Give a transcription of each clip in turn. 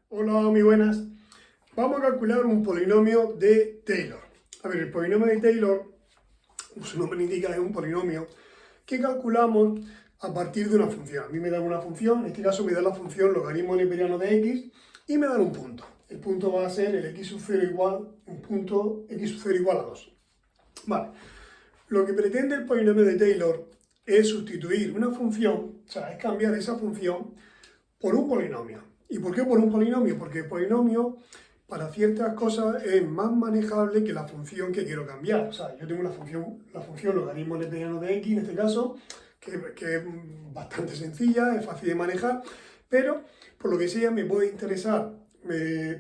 Hola, muy buenas. Vamos a calcular un polinomio de Taylor. A ver, el polinomio de Taylor, como su nombre indica, es un polinomio que calculamos a partir de una función. A mí me dan una función, en este caso me da la función logaritmo neperiano de x y me dan un punto. El punto va a ser el x sub 0 igual, un punto x sub 0 igual a 2. Vale, lo que pretende el polinomio de Taylor es sustituir una función, o sea, es cambiar esa función por un polinomio. ¿Y por qué por un polinomio? Porque el polinomio para ciertas cosas es más manejable que la función que quiero cambiar. O sea, yo tengo la función logaritmo neperiano de x en este caso, que es bastante sencilla, es fácil de manejar, pero por lo que sea me puede interesar,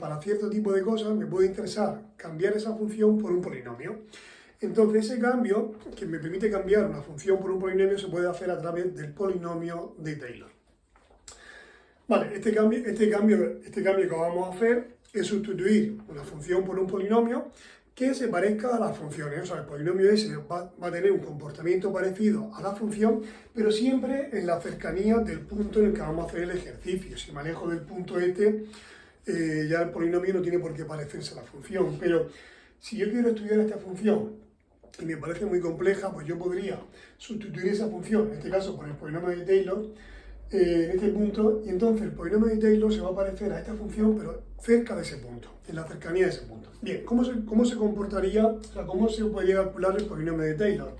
para cierto tipo de cosas, me puede interesar cambiar esa función por un polinomio. Entonces ese cambio, que me permite cambiar una función por un polinomio, se puede hacer a través del polinomio de Taylor. Vale, este cambio que vamos a hacer es sustituir una función por un polinomio que se parezca a las funciones. O sea, el polinomio ese va a tener un comportamiento parecido a la función, pero siempre en la cercanía del punto en el que vamos a hacer el ejercicio. Si me alejo del punto este, ya el polinomio no tiene por qué parecerse a la función. Pero si yo quiero estudiar esta función y me parece muy compleja, pues yo podría sustituir esa función, en este caso por el polinomio de Taylor, en este punto, y entonces el polinomio de Taylor se va a parecer a esta función, pero cerca de ese punto, en la cercanía de ese punto. Bien, ¿cómo se comportaría, o sea, cómo se podría calcular el polinomio de Taylor?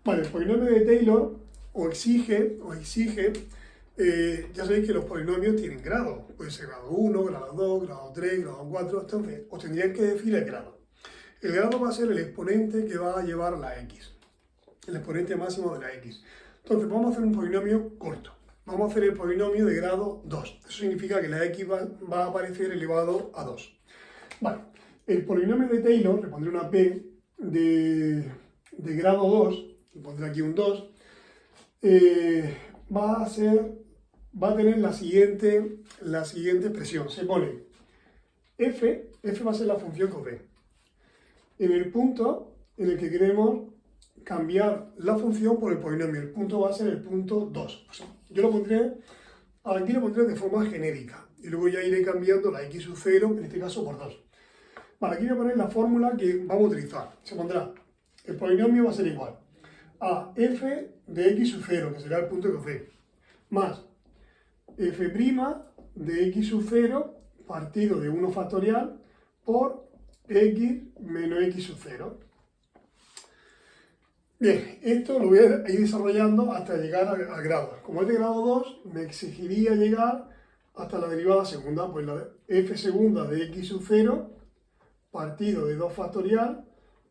Vale, el polinomio de Taylor exige, ya sabéis que los polinomios tienen grados, puede ser grado 1, grado 2, grado 3, grado 4, entonces os tendrían que decir el grado. El grado va a ser el exponente que va a llevar la x, el exponente máximo de la x. Entonces vamos a hacer un polinomio corto. Vamos a hacer el polinomio de grado 2. Eso significa que la x va a aparecer elevado a 2. Vale, el polinomio de Taylor, le pondré una p de grado 2, le pondré aquí un 2, va a tener la siguiente expresión. Se pone f va a ser la función que os ve. En el punto en el que queremos cambiar la función por el polinomio. El punto va a ser el punto 2. O sea, yo aquí lo pondré de forma genérica. Y luego ya iré cambiando la x sub 0, en este caso por 2. Vale, aquí voy a poner la fórmula que vamos a utilizar. Se pondrá, el polinomio va a ser igual a f de x sub 0, que será el punto que os dé, más f' de x sub 0 partido de 1 factorial por x menos x sub 0. Bien, esto lo voy a ir desarrollando hasta llegar a grados. Como es de grado 2, me exigiría llegar hasta la derivada segunda, pues la f segunda de x sub 0 partido de 2 factorial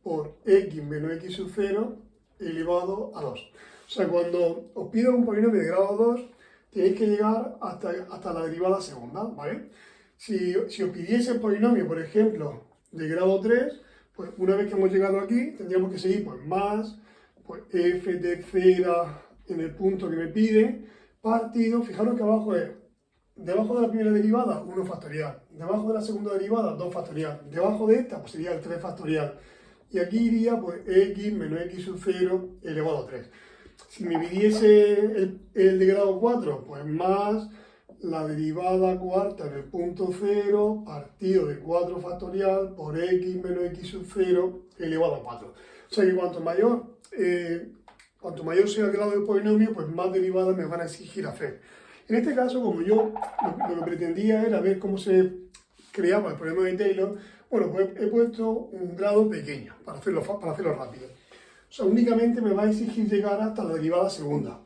por x menos x sub 0 elevado a 2. O sea, cuando os pido un polinomio de grado 2, tenéis que llegar hasta la derivada segunda, ¿vale? Si os pidiese el polinomio, por ejemplo, de grado 3, pues una vez que hemos llegado aquí, tendríamos que seguir pues más, pues f tercera en el punto que me pide, partido, fijaros que abajo es, debajo de la primera derivada, 1 factorial, debajo de la segunda derivada, 2 factorial, debajo de esta, pues sería el 3 factorial, y aquí iría pues x menos x sub 0 elevado a 3. Si me pidiese el de grado 4, pues más la derivada cuarta en el punto 0 partido de 4 factorial por x menos x sub 0 elevado a 4. O sea que cuanto mayor sea el grado del polinomio, pues más derivadas me van a exigir hacer. En este caso, como yo lo que pretendía era ver cómo se creaba el polinomio de Taylor, bueno, pues he puesto un grado pequeño para hacerlo rápido. O sea, únicamente me va a exigir llegar hasta la derivada segunda.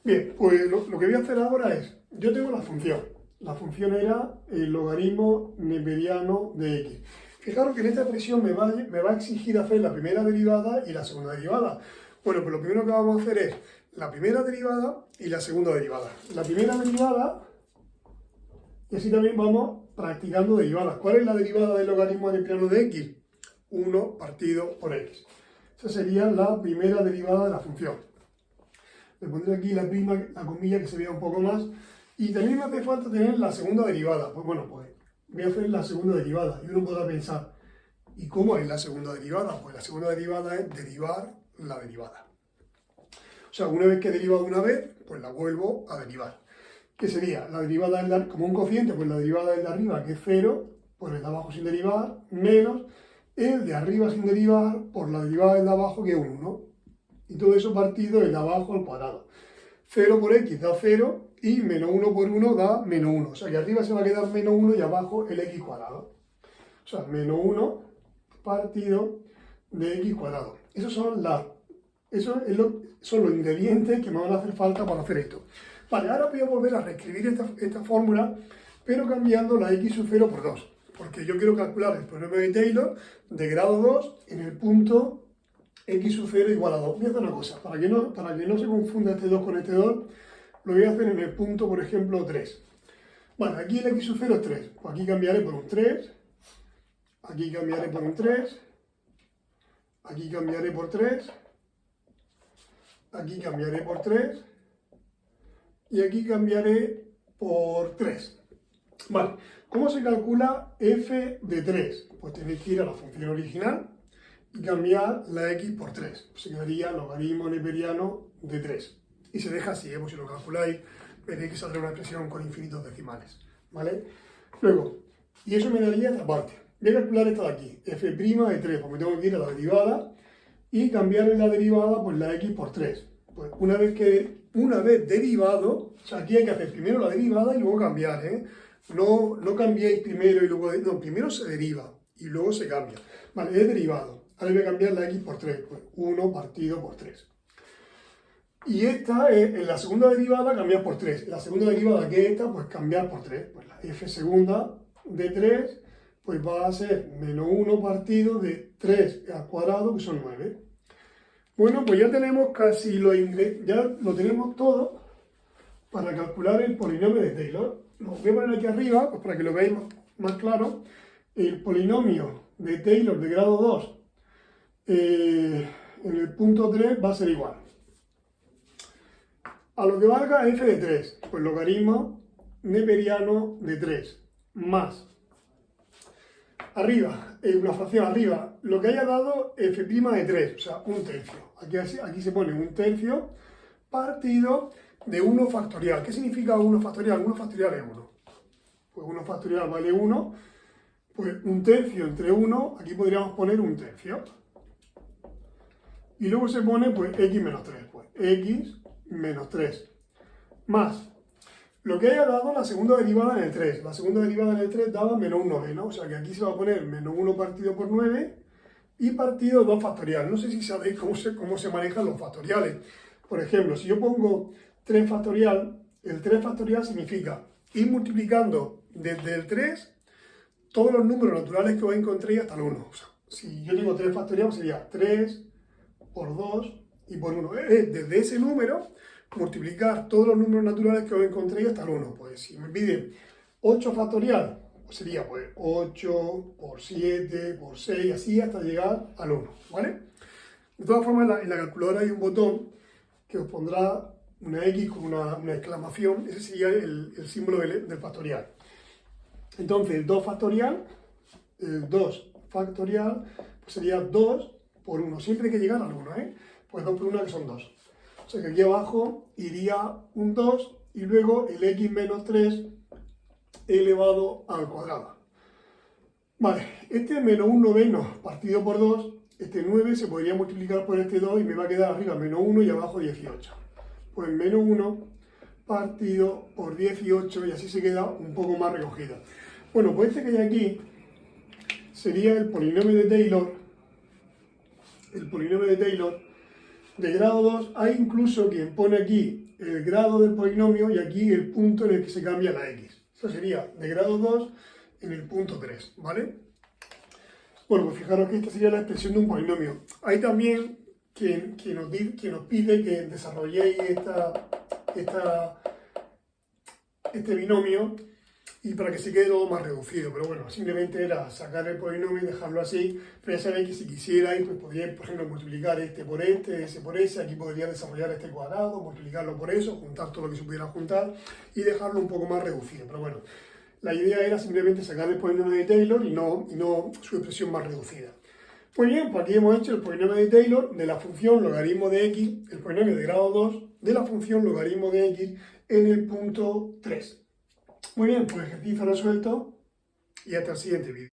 Bien, pues lo que voy a hacer ahora es, yo tengo la función. La función era el logaritmo neperiano de x. Fijaros que en esta expresión me va a exigir hacer la primera derivada y la segunda derivada. Bueno, pues lo primero que vamos a hacer es la primera derivada y la segunda derivada. La primera derivada, y así también vamos practicando derivadas. ¿Cuál es la derivada del logaritmo neperiano de x? 1 partido por x. Esa sería la primera derivada de la función. Le pondré aquí la comilla que se vea un poco más. Y también me hace falta tener la segunda derivada. Pues bueno, pues voy a hacer la segunda derivada. Y uno podrá pensar, ¿y cómo es la segunda derivada? Pues la segunda derivada es derivar la derivada. O sea, una vez que he derivado una vez, pues la vuelvo a derivar. que sería la derivada del de, como un cociente, pues la derivada del de arriba, que es 0, por el de abajo sin derivar, menos el de arriba sin derivar por la derivada del de abajo, que es 1. Y todo eso partido del de abajo al cuadrado. 0 por x da 0 y menos 1 por 1 da menos 1. O sea que arriba se va a quedar menos 1 y abajo el x cuadrado. O sea, menos 1 partido de x cuadrado. Esos son son los ingredientes que me van a hacer falta para hacer esto. Vale, ahora voy a volver a reescribir esta fórmula, pero cambiando la x sub 0 por 2. Porque yo quiero calcular el polinomio de Taylor de grado 2 en el punto x sub 0 igual a 2. Voy a hacer una cosa, para que no se confunda este 2 con este 2, lo voy a hacer en el punto, por ejemplo, 3. Vale, aquí el x sub 0 es 3. Pues aquí cambiaré por un 3. Aquí cambiaré por un 3. Aquí cambiaré por 3. Aquí cambiaré por 3. Y aquí cambiaré por 3. Vale, ¿cómo se calcula f de 3? Pues tenéis que ir a la función original y cambiar la x por 3. Pues se quedaría logaritmo neperiano de 3. Y se deja así, pues si lo calculáis, veréis que saldrá una expresión con infinitos decimales. ¿Vale? Luego, y eso me daría esta parte. Voy a calcular esta de aquí, f' de 3, porque tengo que ir a la derivada y cambiar en la derivada pues la x por 3. Pues una vez derivado, o sea, aquí hay que hacer primero la derivada y luego cambiar, ¿eh? No cambiéis primero y luego, no, primero se deriva y luego se cambia. Vale, es derivado. Ahora voy a cambiar la x por 3, pues 1 partido por 3. Y esta, en la segunda derivada, cambiar por 3. La segunda derivada, que es esta, pues cambiar por 3. Pues la f segunda de 3, pues va a ser menos 1 partido de 3 al cuadrado, que son 9. Bueno, pues ya tenemos casi ya lo tenemos todo para calcular el polinomio de Taylor. Lo voy a poner aquí arriba, pues para que lo veáis más claro. El polinomio de Taylor de grado 2 en el punto 3 va a ser igual a lo que valga f de 3, pues logaritmo neperiano de 3, más arriba, una fracción arriba, lo que haya dado f' de 3, o sea, un tercio. Aquí se pone un tercio partido de 1 factorial. ¿Qué significa 1 factorial? 1 factorial es 1. Pues 1 factorial vale 1, pues un tercio entre 1, aquí podríamos poner un tercio. Y luego se pone pues x menos 3, pues x menos 3, más lo que haya dado la segunda derivada en el 3. La segunda derivada en el 3 daba menos 1 noveno, o sea que aquí se va a poner menos 1 partido por 9 y partido 2 factorial. No sé si sabéis cómo se manejan los factoriales. Por ejemplo, si yo pongo 3 factorial, el 3 factorial significa ir multiplicando desde el 3 todos los números naturales que os encontréis hasta el 1. O sea, si yo tengo 3 factorial, sería 3 por 2 y por 1. Desde ese número multiplicar todos los números naturales que os encontréis hasta el 1. Pues si me piden 8 factorial, pues sería pues 8 por 7 por 6, así hasta llegar al 1, ¿vale? De todas formas, en la calculadora hay un botón que os pondrá una X con una exclamación. Ese sería el símbolo del factorial. Entonces, el 2 factorial, pues sería 2 por 1. Siempre hay que llegar al 1, ¿eh? Pues 2 por 1 que son 2. O sea que aquí abajo iría un 2 y luego el x menos 3 elevado al cuadrado. Vale, este menos 1 noveno partido por 2, este 9 se podría multiplicar por este 2 y me va a quedar arriba menos 1 y abajo 18. Pues menos 1 partido por 18 y así se queda un poco más recogida. Bueno, pues este que hay aquí sería el polinomio de Taylor. El polinomio de Taylor de grado 2, hay incluso quien pone aquí el grado del polinomio y aquí el punto en el que se cambia la x. Eso sería de grado 2 en el punto 3, ¿vale? Bueno, pues fijaros que esta sería la expresión de un polinomio. Hay también quien nos pide que desarrolléis este binomio y para que se quede todo más reducido, pero bueno, simplemente era sacar el polinomio y dejarlo así. Pero ya sabéis que si quisierais, pues podríais, por ejemplo, multiplicar este por este, ese por ese, aquí podría desarrollar este cuadrado, multiplicarlo por eso, juntar todo lo que se pudiera juntar y dejarlo un poco más reducido. Pero bueno, la idea era simplemente sacar el polinomio de Taylor y no su expresión más reducida. Pues bien, pues aquí hemos hecho el polinomio de Taylor de la función logaritmo de x, el polinomio de grado 2 de la función logaritmo de x en el punto 3. Muy bien, pues ejercicio resuelto y hasta el siguiente vídeo.